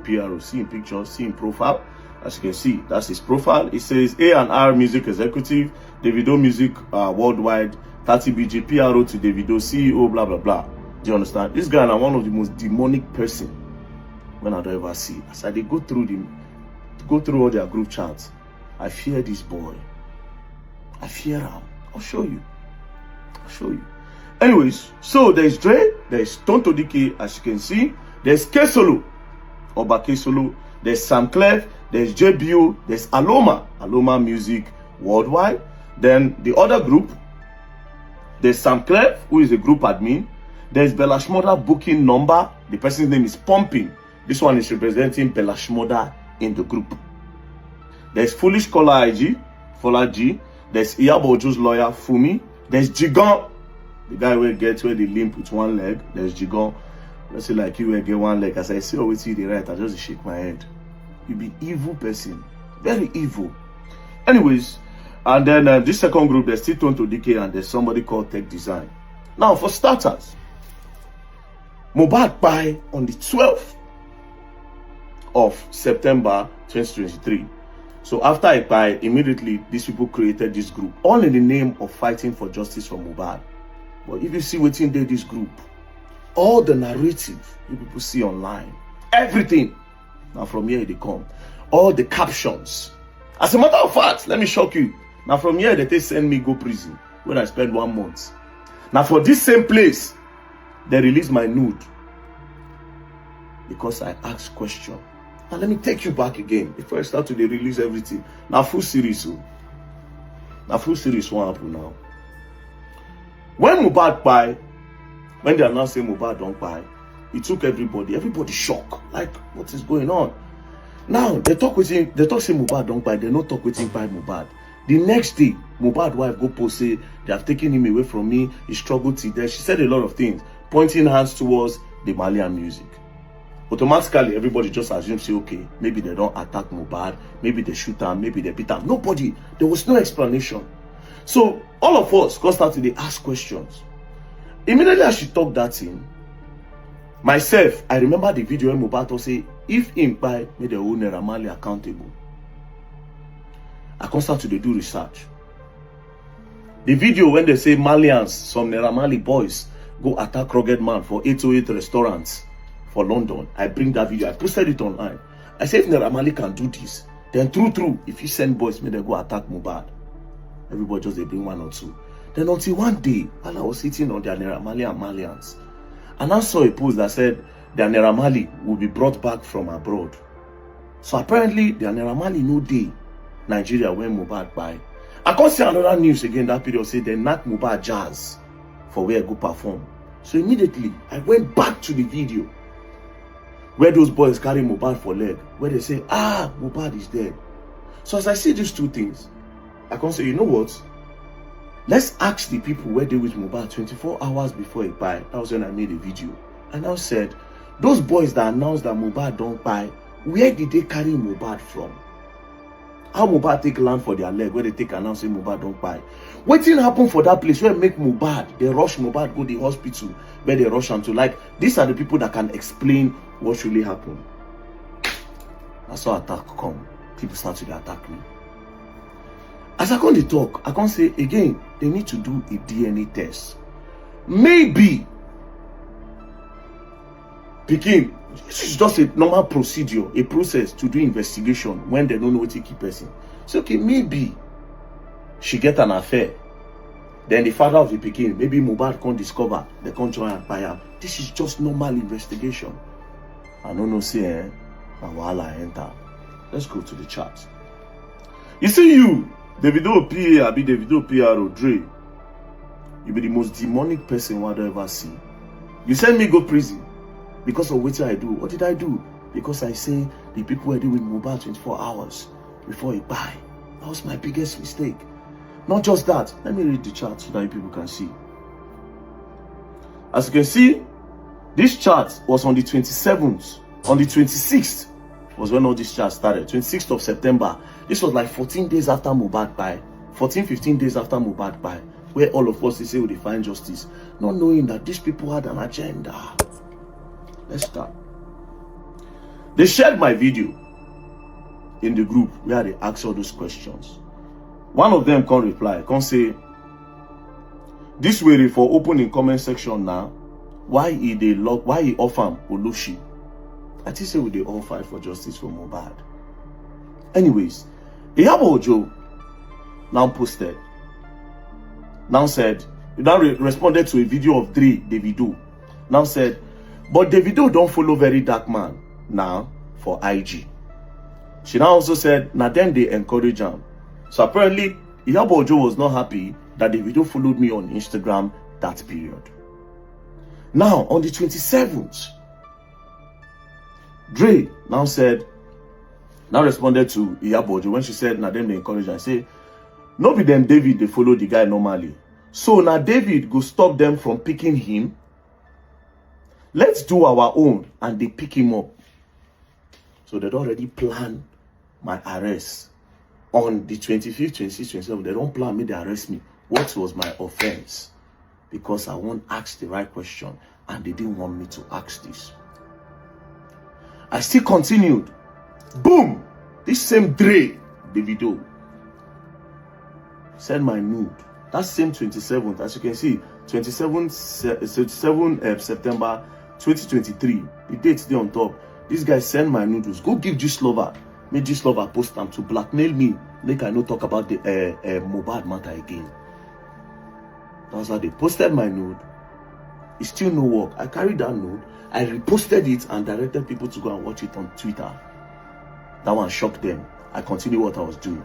PRO. See in picture, see in profile. As you can see, that's his profile. It says A&R Music Executive, Davido Music Worldwide, 30BG, PRO to Davido, CEO, blah, blah, blah. Do you understand? This guy is one of the most demonic person when I don't ever see. As I go through all their group chats, I fear this boy. I fear him. I'll show you. Anyways, so there's Dre, there's Tonto DK, as you can see. There's K-Solo, Oba K-Solo. There's Sam Clef, there's JBO, there's Aloma Music Worldwide. Then the other group, there's Sam Clef, who is a group admin. There's Bella Shmurda booking number. The person's name is Pumping. This one is representing Bella Shmurda in the group. There's Foolish Caller IG, Fola G. There's Iyabo Ojo's lawyer, Fumi. There's Jigan, the guy where they limp with one leg. There's Jigan. Let's say like you will get one leg. As I see always see the right, I just shake my head. You be evil person. Very evil. Anyways, and then this second group, there's still Tonto DK and there's somebody called Tech Design. Now, for starters, Mohbad died on the 12th of September 2023. So after I died, immediately these people created this group, all in the name of fighting for justice for Mohbad. But if you see what's in this group, all the narrative you people see online, everything, now from here they come. All the captions. As a matter of fact, let me shock you. Now from here they send me go prison when I spend 1 month. Now for this same place, they release my nude because I asked question. Now let me take you back again before I start to release everything. Now full series. Now full series won't happen now. When Mohbad died, when they announced Mohbad don't buy, it took everybody shock. Like, what is going on? Now they talk say Mohbad don't buy, they not talk with him by Mohbad. The next day, Mohbad wife go post say they have taken him away from me, he struggled till there. She said a lot of things, pointing hands towards the Malian music. Automatically, everybody just assumes, say, okay, maybe they don't attack Mohbad, maybe they shoot him, maybe they beat him. Nobody, there was no explanation. So all of us got started to ask questions. Immediately as she talked that thing, myself, I remember the video when Mohbad say, if him buy, make the whole Naira Marley accountable. I can start to do research. The video when they say Malians, some Naira Marley boys, go attack rugged man for 808 restaurants for London. I bring that video, I posted it online. I said if Naira Marley can do this, then true, if you send boys, may they go attack Mohbad. Everybody just they bring 1 or 2. Then until one day, while I was sitting on their Naira Marley and Malians, and I saw a post that said their Naira Marley will be brought back from abroad. So apparently their Naira Marley no day Nigeria when Mohbad buy. I can't see another news again that period say they knock Mohbad jazz for where I go perform. So immediately I went back to the video where those boys carry Mohbad for leg, where they say, Mohbad is dead. So as I see these two things, I can say, you know what? Let's ask the people where they with Mohbad 24 hours before he buy. That was when I made a video. And I said, those boys that announced that Mohbad don't buy, where did they carry Mohbad from? How Mohbad take land for their leg, where they take announcing Mohbad don't buy? What thing happen for that place where make Mohbad, they rush Mohbad, go to the hospital, where they rush him to? Like, these are the people that can explain what really happened. That's how attack come. People start to attack me. As I come to talk, I can't say again, they need to do a DNA test. Maybe Pekin, this is just a normal procedure, a process to do investigation when they don't know what to keep person. So okay, maybe she get an affair. Then the father of the Pekin, maybe Mohbad can't discover, they can't try and buy her. This is just normal investigation. I don't know, say, while I enter. Let's go to the chat. You see you, Davido PA, be Davido PRO, Dre. You be the most demonic person I've ever seen. You send me go prison because of what I do. What did I do? Because I say the people were doing Mohbad 24 hours before he buy. That was my biggest mistake. Not just that. Let me read the chart so that people can see. As you can see, this chart was on the 27th. On the 26th was when all this chart started. 26th of September. This was like 14 days after Mohbad buy. 14, 15 days after Mohbad buy. Where all of us, they say, we find justice. Not knowing that these people had an agenda. Let's start. They shared my video in the group where they asked all those questions. One of them can't reply, can't say, this way for open in comment section now, why he offer him Olushi? I think say we they all fight for justice for Mohbad. Anyways, Iyabo Ojo now posted, now said, now responded to a video of Dre Dmw. Now said, but Davido don't follow very dark man now for IG. She now also said, now then they encourage him. So apparently, Iyabo Ojo was not happy that Davido followed me on Instagram that period. Now, on the 27th, Dre now said, now responded to Iyabo Ojo when she said, now then they encourage her. Say, no be them David, they follow the guy normally. So now David go stop them from picking him. Let's do our own and they pick him up. So they'd already planned my arrest. On the 25th, 26th, 27th, they don't plan me to arrest me. What was my offense? Because I won't ask the right question and they didn't want me to ask this. I still continued. Boom! This same Dre Davido sent my nude. That same 27th, as you can see, 27 September 2023. The date there on top. This guy sent my nudes. Go give this lover. Make this lover post them to blackmail me. Make I not talk about the Mohbad matter again. That's how they posted my nude. It still no work. I carried that nude. I reposted it and directed people to go and watch it on Twitter. That one shocked them. I continued what I was doing.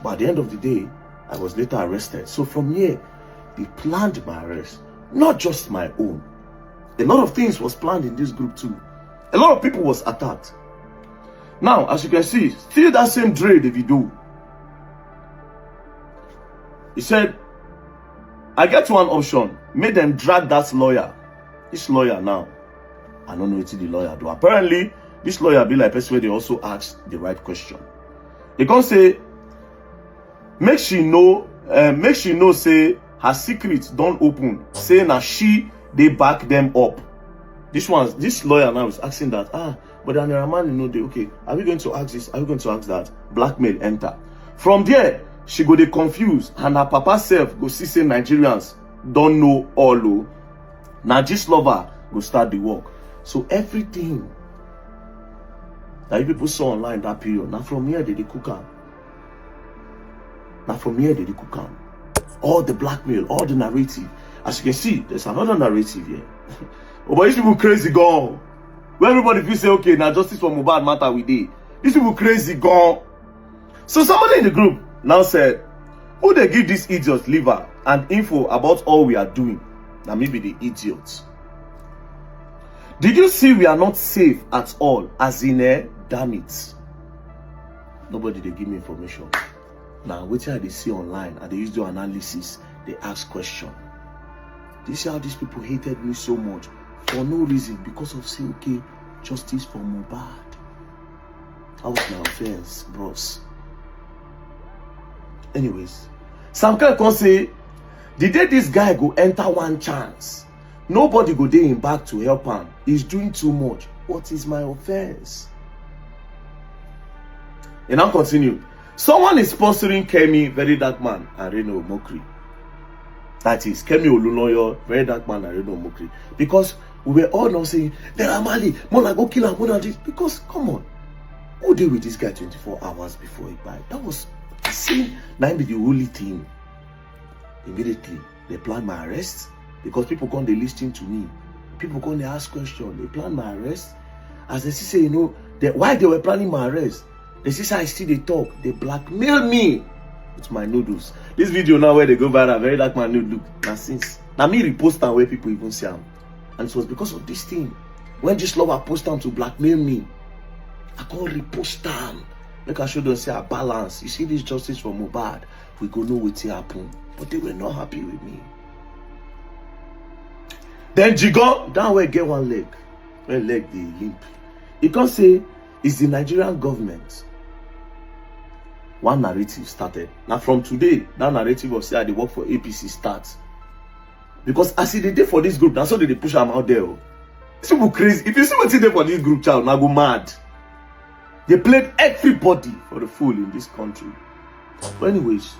But at the end of the day, I was later arrested. So from here, they planned my arrest. Not just my own. A lot of things was planned in this group too. A lot of people was attacked. Now, as you can see, still that same Dre Davido. He said, I get one option. Make them drag that lawyer. This lawyer now, I don't know what the lawyer do. Apparently, this lawyer be like person where they also ask the right question. They gonna say, make she know say her secrets don't open. Say now she they back them up. This lawyer now is asking that, but then Raman, you know, they okay, are we going to ask this? Are we going to ask that? Blackmail enter. From there, she go they confused, and her papa self go see say Nigerians don't know all. Now this lover go start the work. So everything that you people saw online that period, now from here they cook am. Now from here they cook am. All the blackmail, all the narrative. As you can see, there's another narrative here. Oh, but these people crazy gone. When everybody feel say, okay, now justice for Mohbad matter we did. These people crazy gone. So somebody in the group now said, who they give these idiots liver and info about all we are doing? Now maybe the idiots. Did you see we are not safe at all? As in, damn it. Nobody they give me information. Now, what they see online and they use the analysis, they ask question. This is how these people hated me so much for no reason, because of say, okay, justice for Mohbad. That was my offense, bros. Anyways, some can say, the day this guy go enter one chance, nobody go there him back to help him. He's doing too much. What is my offense? And now continue. Someone is sponsoring Kemi, very dark man, and Reno Mokri. That is Kemi Olunoyo, very dark man, and Reno Mokri. Because we were all now saying, there are Mali, Mona go kill him, Mona this. Because, come on, who did with this guy 24 hours before he died? That was, see, that be the only thing. Immediately, they planned my arrest. Because people come, they listen to me. People come, they ask questions. They plan my arrest. As they say, you know, why they were planning my arrest? They see I still they talk. They blackmail me with my noodles. This video now where they go viral, very dark man nude look. Now since now me repost them where people even see them. And it was because of this thing. When this lover post them to blackmail me, I can't repost them. Like I show them say I balance. You see this justice for Mohbad, we go know what happen. But they were not happy with me. Then Jigan, down where get one leg. One leg the limp. You can't say it's the Nigerian government. One narrative started. Now from today, that narrative of say they work for APC starts. Because as they did for this group, that's how they push them out there. These people crazy. If you see what's in there for this group chat, now go mad. They played everybody for the fool in this country. But anyways,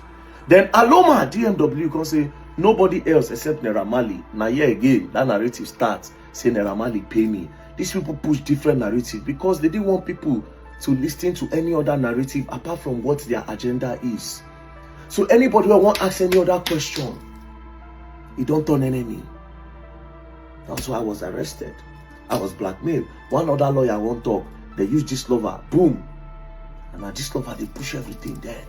then Aloma DMW can say nobody else except Naira Marley. Now here again, that narrative starts saying Naira Marley pay me. These people push different narratives because they didn't want people to listen to any other narrative apart from what their agenda is. So anybody who won't ask any other question, he don't turn enemy. That's why I was arrested. I was blackmailed. One other lawyer won't talk. They use this lover. Boom. And now this lover, they push everything there.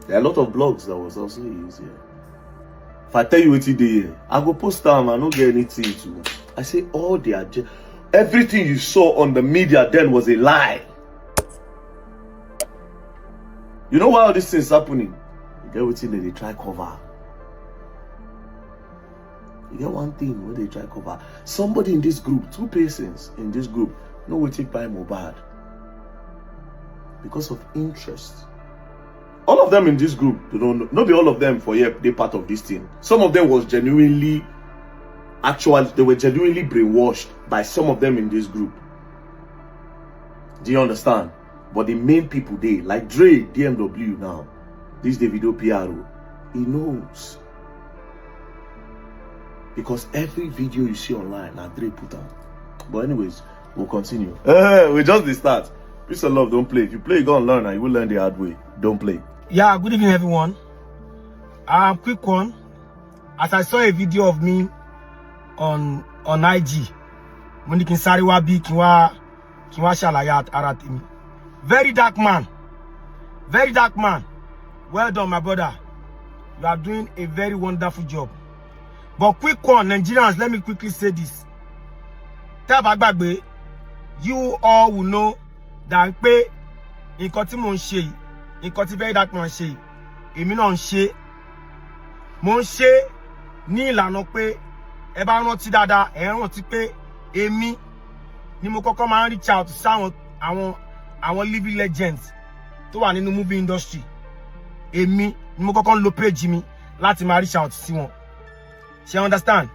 There are a lot of blogs that was also used here. If I tell you what today, I go post them and I don't get anything to. I say all the agenda. Everything you saw on the media then was a lie. You know why all these things happening? You get what they try cover. You get one thing where they try cover. Somebody in this group, two persons in this group, no will take by Mohbad because of interest. All of them in this group, they don't know. Not be all of them for yeah, they part of this thing. Some of them was genuinely, they were genuinely brainwashed by some of them in this group. Do you understand? But the main people they like Dre Dmw now, this Davido PRO, he knows. Because every video you see online, now Dre put on. But anyways, we'll continue. We just the start. Peace and love, don't play. If you play, you're gonna learn and you will learn the hard way. Don't play. Yeah, good evening everyone. Quick one. As I saw a video of me on IG, when you can sorry wa bi kiwa shalaya aratimi. Very dark man. Very dark man. Well done, my brother. You are doing a very wonderful job. But quick one, Nigerians, let me quickly say this. You all will know that in Kotimon Shea, in Kotiver that man Shea, Eminon Shea, Monshe, Nila no pe, Eba no Tidada, and what to pay, Emi, Nimoko man reach out to some our living legends to one in the movie industry. Emi, Nimoko Lope Jimmy, Latin reach out to see one. She understand?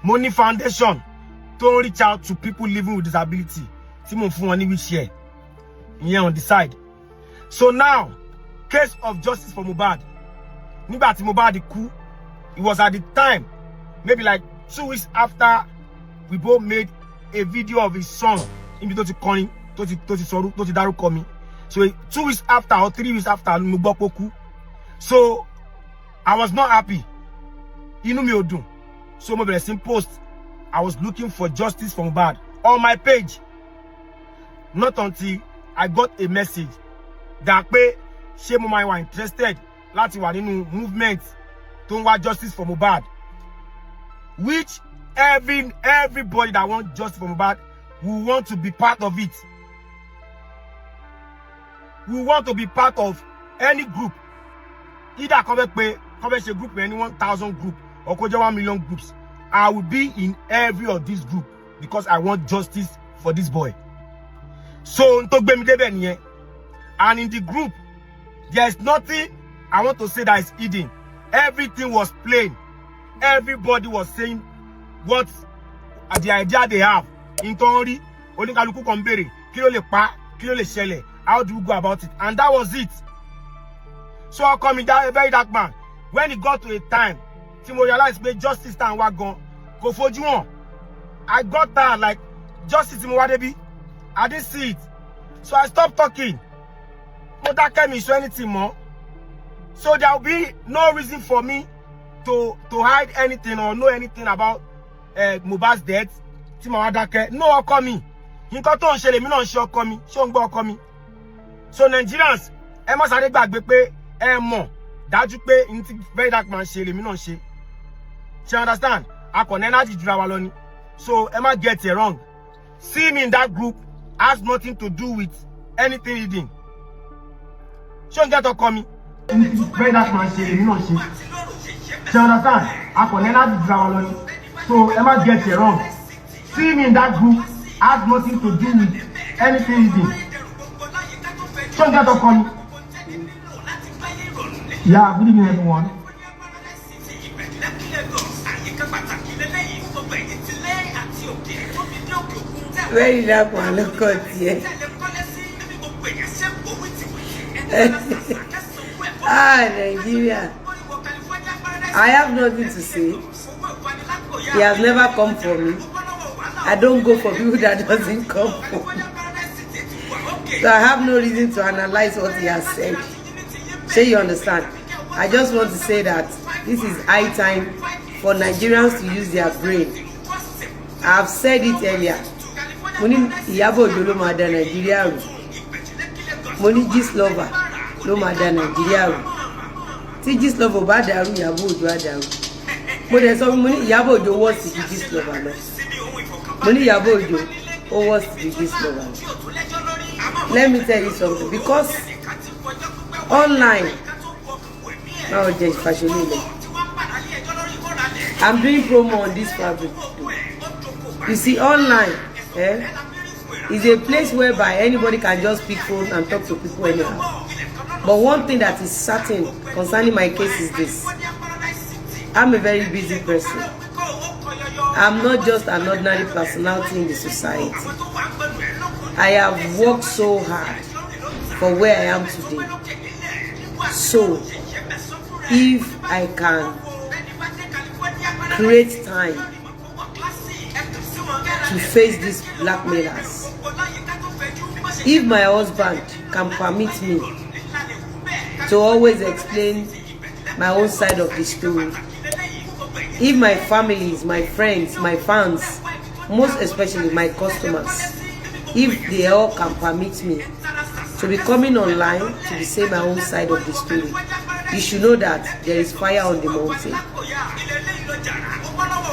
Money Foundation to reach out to people living with disability. Simon Fuani which year? Here on the side. So now, case of justice for Mohbad. Nibati Mohbad coup. It was at the time, maybe like 2 weeks after we both made a video of his song in the calling Toti Daru Komi. So 2 weeks after or 3 weeks after Mohbad coup. So I was not happy. Inu mi odun. So my blessing post, I was looking for justice for Mohbad on my page. Not until I got a message that she were interested láti wà nínú movement to want justice for Mohbad. Which everybody that wants justice for Mohbad will want to be part of it. We want to be part of any group. Either come a group, any 1,000 group, or 1 million groups. I will be in every of this group because I want justice for this boy. So, and in the group, there is nothing I want to say that is hidden. Everything was plain. Everybody was saying what the idea they have. In Tonri, Onikaluku Kombere, Kilo le pa, Kilo le shele. How do you go about it? And that was it. So I come in that a very dark man. When it got to a time, Timo realized me justice and wagon go for you on. I got that like justice in Wadebi. I didn't see it. So I stopped talking. But that can't show anything more. So there will be no reason for me to hide anything or know anything about Mohbad's death. No one coming. So Nigerians, I must have back more. That you pay in very dark man she understand? I can energy drive. So Emma get it wrong. See me in that group has nothing to do with anything hidden. She get to come. Very dark man she understand? I can energy drive. So Emma get it wrong. See me in that group has nothing to do with anything hidden. She get to come. Yeah, good evening everyone. Very dark one, look at here. Nigeria. I have nothing to say. He has never come for me. I don't go for people that doesn't come for me. So I have no reason to analyze what he has said. So you understand? I just want to say that this is high time for Nigerians to use their brain. I have said it earlier. Money Iyabo Ojo ló máa dá Nigeria rú. Money Gist Lover ló máa dá Nigeria rú. Tí Gist Lover bá dàrú, Iyabo Ojo á dàrú. Mo dẹ̀ sọ mo ní Iyabo Ojo worse ti Gist Lover lọ. Mo ní Iyabo Ojo ó worse ti Gist Lover lọ. Let me tell you something, because online now I'm doing promo on this fabric. You see, online is a place whereby anybody can just pick phone and talk to people anyhow. But one thing that is certain concerning my case is this: I'm a very busy person. I'm not just an ordinary personality in the society. I have worked so hard for where I am today. So, if I can create time to face these blackmailers, if my husband can permit me to always explain my own side of the story, if my families, my friends, my fans, most especially my customers, if they all can permit me to be coming online to be saying my own side of the story, you should know that there is fire on the mountain.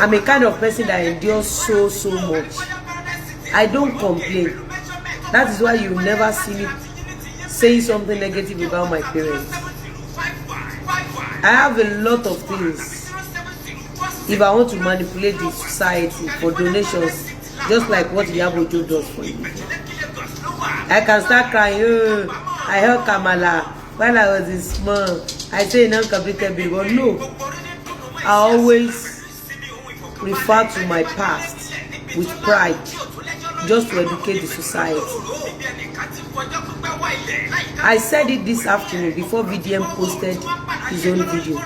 I'm a kind of person that endures so much. I don't complain. That is why you never see me saying something negative about my parents. I have a lot of things. If I want to manipulate the society for donations, just like what Iyabo Ojo does for you, I can start crying. Oh, I heard Kamala while I was in small. I say non-completed bill, but no. I always refer to my past with pride, just to educate the society. I said it this afternoon before VDM posted his own video.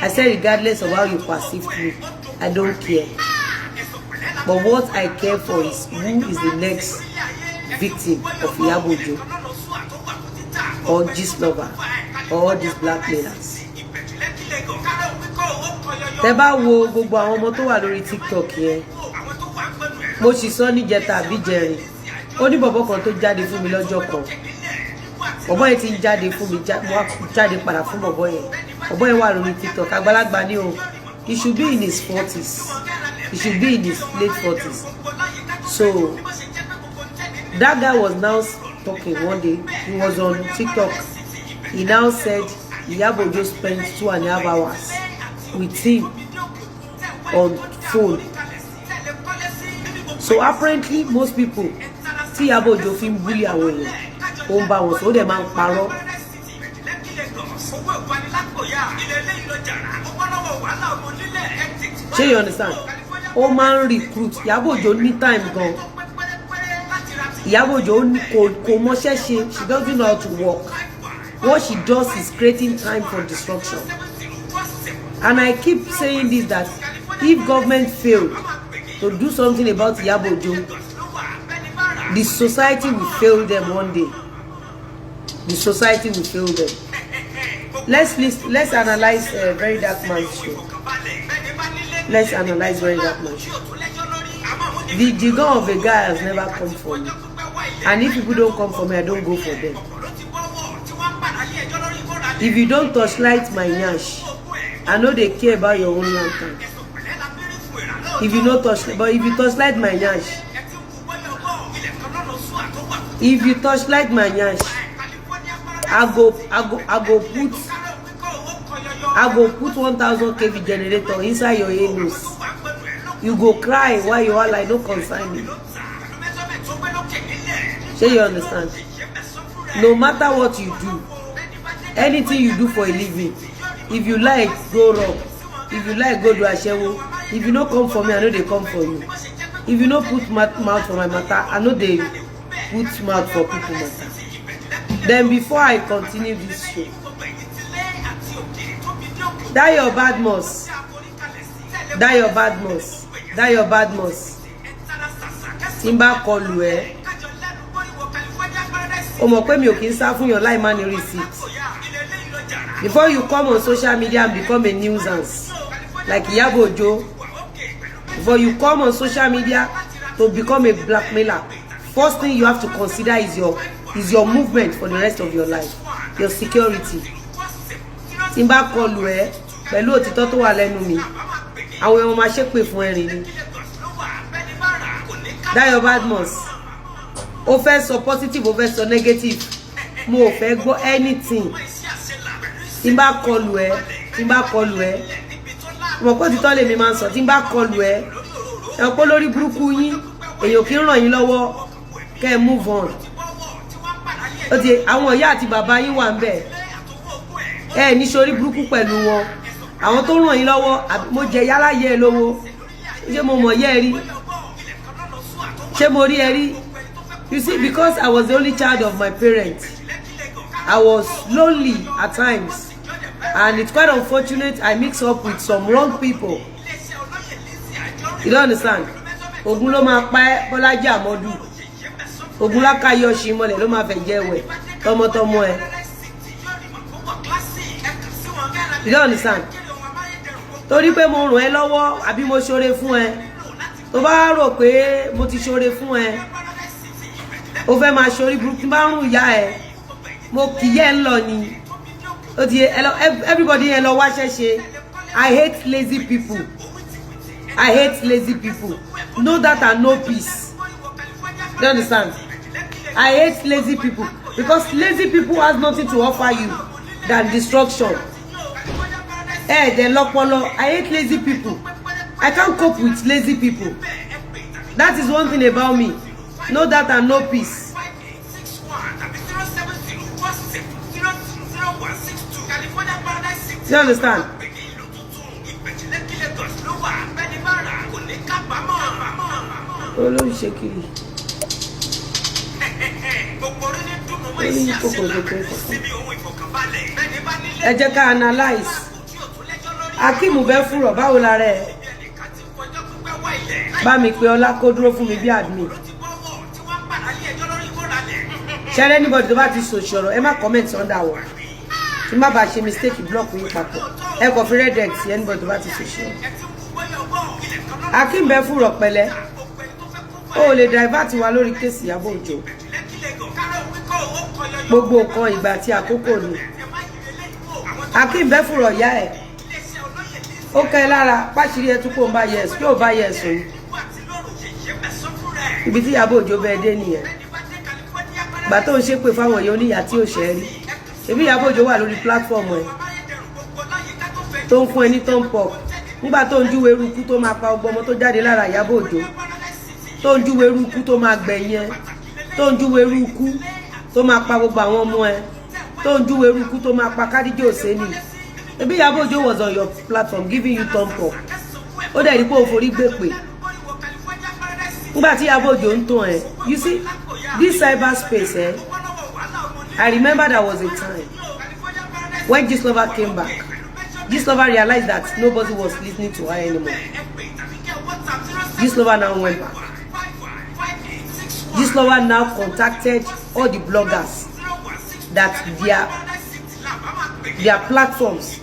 I said, regardless of how you perceive me, I don't care. But what I care for is who is the next victim of Iyabo Ojo or Gist Lover or these blackmailers. Tẹ́ bá wo gbogbo àwọn ọmọ tó wà lórí TikTok yẹn, mo sì sọ ní jẹta àbí jẹrin, ó ní bọ̀bọ̀ kan tó jáde fún mi lọ́jọ́ kan. Bọ̀bọ̀ yẹn ti ń jáde fún mi, jáde padà fún bọ̀bọ̀ yẹn. Bọ̀bọ̀ yẹn wà lórí TikTok, àgbàlagbà ni o. He should be in his 40s. He should be in his late 40s. So that guy was now talking one day. He was on TikTok. He now said Iyabo Ojo spent 2.5 hours with him on phone. So apparently most people tí Iyabo Ojo fi ń bully àwọn èèyàn, ó ń bá wọn sọ, ó dẹ̀ máa ń parọ́. Ṣé you understand? Ó máa ń recruit. Iyabo Ojo ní time gan. Iyabo Ojo kò mọṣẹ́ ṣe. She doesn't know how to work. What she does is creating time for destruction. And I keep saying this, that if government failed to do something about Iyabo Ojo, the society will fail them one day. The society will fail them. Let's analyze Very Dark Man's show. Let's analyze Very Dark Man's show. The Jigan of a guy has never come for me. And if people don't come for me, I don't go for them. If you don't touchlight my nyash, I know they care about your own lantern. If you don't touch, but if you touchlight my nyash, if you touchlight my nyash, I go put 1,000 kV generator inside your anus. You go cry while you are like, no concern me. So you understand? No matter what you do, anything you do for a living, if you like, go wrong. If you like, go do ashewo. If you don't come for me, I know they come for you. If you no put mouth for my matter, I know they put mouth for people matter. Then before I continue this show, that your badmos, Timba call you o mọ̀ pé mi ò kì í sá fún your line money receipt. Before you come on social media and become a nuisance like Iyabo Ojo, before you come on social media to become a blackmailer, first thing you have to consider is your movement for the rest of your life, your security. Timba call you pẹ̀lú òtítọ́ tó wà lẹ́nu mi, àwọn èèyàn máa ṣépè fún ẹ̀rín ni. That your badmos. Ó fẹ́ sọ positive, ó fẹ́ sọ negative. Mo ò fẹ́ gbọ́ anything. Timba call you mo ko òtítọ́ lèmi máa ń sọ. Timba call you ẹ pé lórí burúkú yín, èyàn kì í ràn yín lọ́wọ́ kẹ́ move on. Ó ti àwọn ìyá àti bàbá yín wà ńbẹ̀. Ẹ ní sórí burúkú pẹ̀lú wọn. Àwọn tó ràn yín lọ́wọ́, mo jẹ yálà yẹ lówó. Ṣé mo mọ̀ yẹ rí? Ṣé mo rí ẹ rí? You see, because I was the only child of my parents, I was lonely at times, and it's quite unfortunate I mix up with some wrong people. You don't understand? Ogun ló máa pa ẹ́, Bọ́lájí Àmọ́dù. Ogun láká yọ ṣì mọ́lẹ̀ ló máa fẹ́ jẹ́ wẹ̀ tọmọtọmọ ẹ. You don't understand? Torí pé mo ràn ẹ́ lọ́wọ́ àbí mo ṣoore fún ẹ. Tó bá rò pé mo ti ṣoore fún ẹ, ó fẹ́ máa ṣorí burúkú bá rún ìyá ẹ, mo kì í yẹ ń lọ ni. Ó ti everybody yẹn lọ wáṣẹ́ ṣe. I hate lazy people. I hate lazy people. Know that and know peace. You understand? I hate lazy people because lazy people has nothing to offer you than destruction. They lopolo. I hate lazy people. I can't cope with lazy people. That is one thing about me. Know that and know peace. You understand? Olórí ṣekiri. Olórí kòkò lókè kòkò. Ẹ jẹ́ ká analyze. Akimu bẹ́ fúrọ̀ báwo la rẹ̀? Bá mi pé ọlá kó dúró fún mi bí admin. Share anybody tó bá ti sọ̀rọ̀, ẹ má comment under one. Tí má bá ṣe mistake block yín papọ̀. Ẹ kò fi red x anybody tó bá ti sọ̀rọ̀. Akim bẹ́ fúrọ̀ pẹ̀lẹ́. Ó lè divert wa lórí case Iyabo Ojo. Gbogbo nǹkan ìgbà tí àkókò ni. Akim bẹ́ fúrọ̀ yá ẹ̀. Ó kẹ́ lára páṣírí ẹ tún kó ń bá yes, kí ó bá yes òun. Ibi tí Iyabo Ojo bẹ́ẹ̀ dé nìyẹn. Gbà tó ń ṣépè fáwọn èèyàn oníyà tí ò ṣẹ́ rí. Ṣebí Iyabo Ojo wà lórí platform ẹ̀. Tó ń fún ẹ ní thumb up. Nígbà tó ń júwe eruku tó máa pa ọgbọ ọmọ tó jáde lára Iyabo Ojo. Tó ń júwe eruku tó máa gbẹ̀yìn ẹ. Tó ń júwe eruku tó máa pa gbogbo àwọn ọmọ ẹ. Tó ń júwe eruku tó máa pa Kádíjì Òsénì. Ṣebí Iyabo Ojo was on your platform giving you thumb up. Ó dẹ̀ rí pé o forí gbé pè. Nígbà tí Iyabo Ojo ń tàn ẹ́, you see, this cyberspace, I remember there was a time when Gistlover came back. Gistlover realized that nobody was listening to her anymore. Gistlover now went back. Gistlover now contacted all the bloggers that their platforms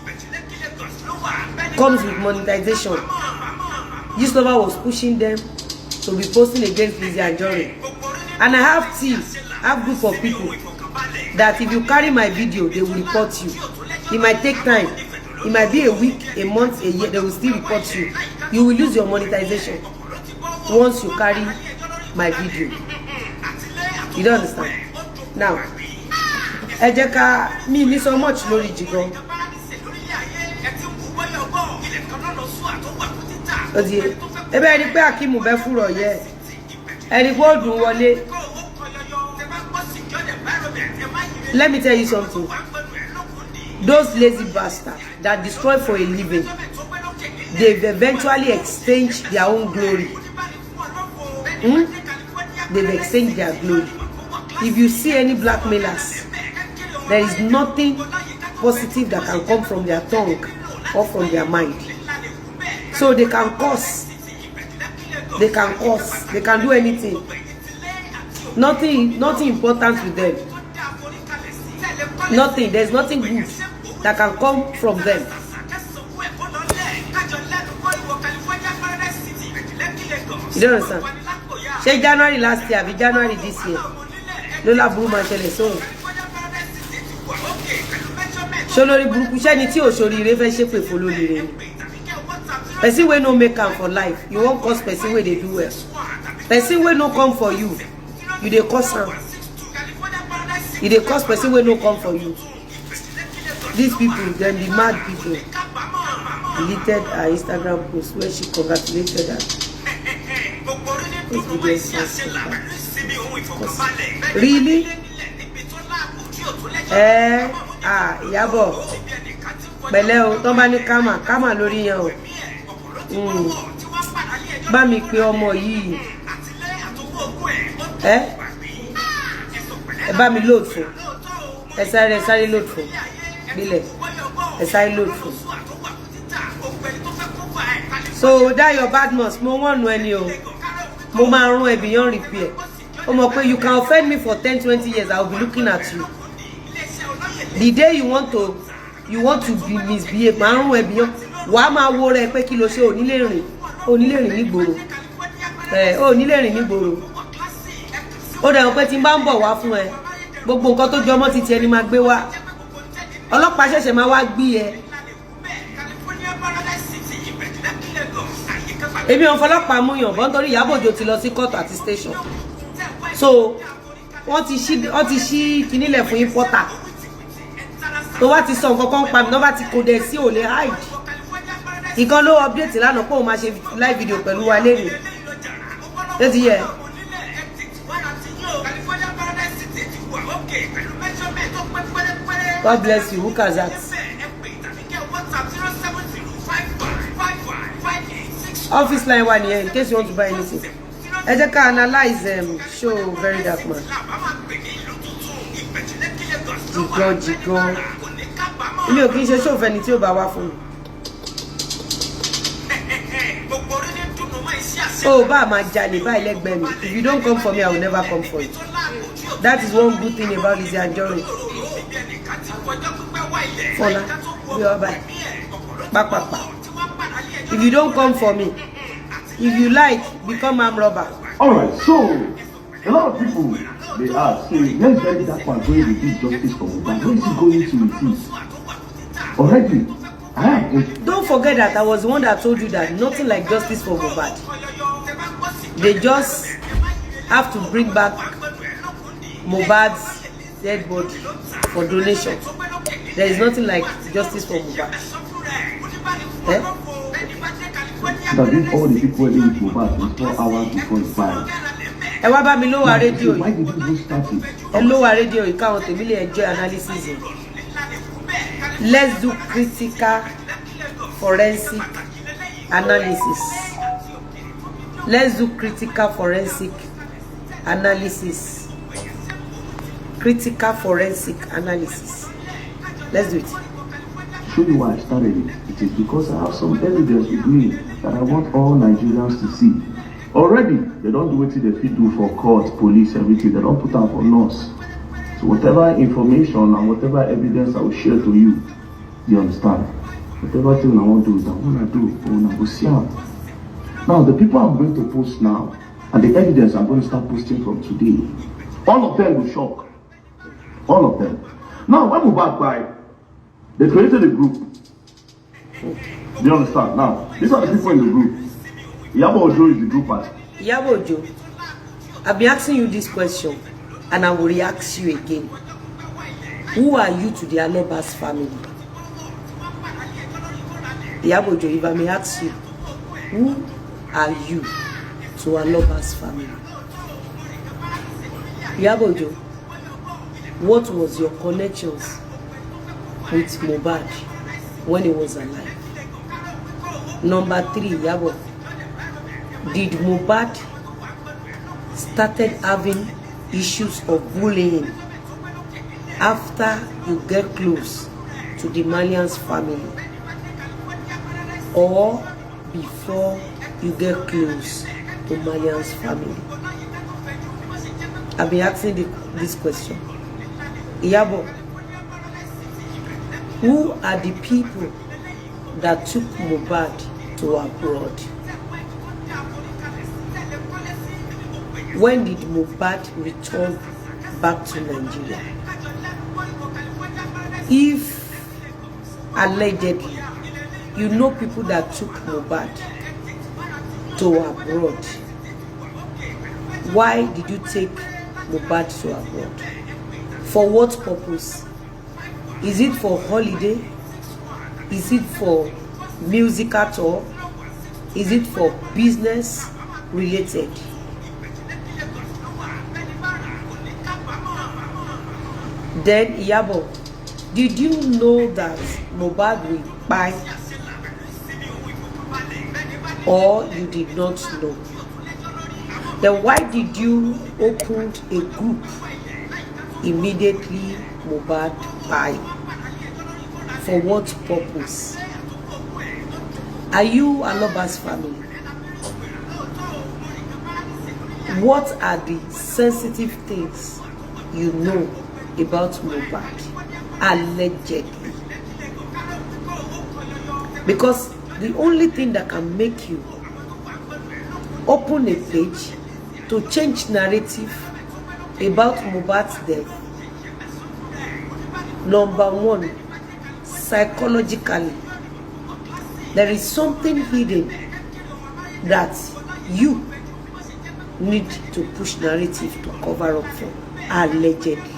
comes with monetization. Gistlover was pushing them to be posting against Lizzie and Jory. And I have teams, I have group of people that if you carry my video, they will report you. It might take time. It might be a week, a month, a year, they will still report you. You will lose your monetization once you carry my video. You don't understand? Now, ẹ jẹ́ ká mi ní so much lórí Jigan. Odi ebe rí pé Akimu bẹ́ fúrọ̀ yẹ. Ẹ rí pé ó dùn wọlé. Let me tell you something. Those lazy bastards that destroy for a living, they've eventually exchanged their own glory They've exchanged their glory. If you see any blackmailers, there is nothing positive that can come from their tongue or from their mind. So they can curse. They can curse. They can do anything. Nothing important with them. Nothing. There's nothing good that can come from them. You don't understand? Say January last year, be January this year. Lola Bruma Chele so. Sholori Buruku Shani Ti Oshori Reve Shepe follow the person wey no make am for life, you won't cause person wey they do well. Person wey no come for you, you dey cause am. You dey cause person wey no come for you. These people, them the mad people, deleted her Instagram post where she congratulated her. Really? Yabo. Bele o, tó bá ní kama lórí yẹn o. Bá mi pè ọmọ yìí. Ẹ bá mi load fún. Ẹ sáré load fún. Bílẹ̀. Ẹ sáré load fún. So that your bad mouth, mo wọ́n nu ẹni o. Mo máa run ẹ beyond repair. O mọ̀ pé you can offend me for 10-20 years, I will be looking at you. The day you want to be misbehave, máa run ẹ beyond. Wàá máa wo rẹ pé kí ló ṣe onílé rìn nígboro. Onílé rìn nígboro. Ó dẹ̀ pé tí n bá ń bọ̀ wá fún ẹ, gbogbo nǹkan tó jọmọ́ ti tiẹ̀ ni máa gbé wá. Ọlọ́pàá ṣẹ̀ṣẹ̀ máa wá gbé ẹ. Èmi ò fọlọ́pàá mú yàn bọ́ nítorí Ìyábọ̀ Òjó ti lọ sí court àti station. So wọ́n ti ṣí kínílẹ̀ fún importer. Tó wá ti sọ nǹkan kan pa mi, tó bá ti kò dẹ̀ sí ò lè hide. Ìkan ló update lánàá pé òun máa ṣe live video pẹ̀lú wa lẹ́nu. Ṣé ti yẹ? God bless you. Who can that? Office line one here in case you want to buy anything. Ẹ jẹ́ ká analyze show Very Dark Man. Jigan. Ilé ò kí n ṣe show fẹ́ni tí ó bá wá fún mi. Oh, bá máa jalè báyìí lẹ́gbẹ̀ẹ́ mi. If you don't come for me, I will never come for you. That is one good thing about Lizzy Anjorin. Fola, be alright. Back. If you don't come for me, if you like, become armed robber. Alright, so a lot of people they ask, say, let's Very Dark Man going to give justice for Mohbad. Where is he going to receive? Already, don't forget that I was the one that told you that nothing like justice for Mohbad. They just have to bring back Mohbad's dead body for donation. There is nothing like justice for Mohbad. That if all the people were with Mohbad in 4 hours before he died. Ẹ wá bá mi lower radio. Why did you start it? Ẹ lower radio yìí káwọn tèmi lè enjoy analysis yìí. Let's do critical forensic analysis. Let's do critical forensic analysis. Critical forensic analysis. Let's do it. Show you why I started it. It is because I have some evidence with me that I want all Nigerians to see. Already, they don't do what they fit do for court, police, everything. They don't put out for us. So whatever information and whatever evidence I will share to you, you understand? Whatever thing I want to do, I want to do. I want to see out. Now, the people I'm going to post now, and the evidence I'm going to start posting from today, all of them will shock. All of them. Now, when we back by, they created a group. Do you understand? Now, these are the people in the group. Iyabo Ojo is the group part. Iyabo Ojo, I've been asking you this question, and I will re-ask you again. Who are you to the Alobas family? Iyabo Ojo, if I may ask you, who are you to Alobas family? Iyabo Ojo, what was your connections with Mohbad when he was alive? Number 3, Iyabo, did Mohbad started having issues of bullying after you get close to the Malian's family, or before you get close to Malian's family? I've been asking this question. Iyabo, who are the people that took Mohbad to abroad? When did Mohbad return back to Nigeria? If allegedly you know people that took Mohbad to abroad, why did you take Mohbad to abroad? For what purpose? Is it for holiday? Is it for musical tour? Is it for business related? Then Iyabo, did you know that Mohbad will buy, or you did not know? Then why did you open a group immediately Mohbad buy? For what purpose? Are you Aloba's family? What are the sensitive things you know about Mohbad, allegedly? Because the only thing that can make you open a page to change narrative about Mohbad's death, number one, psychologically, there is something hidden that you need to push narrative to cover up for, allegedly.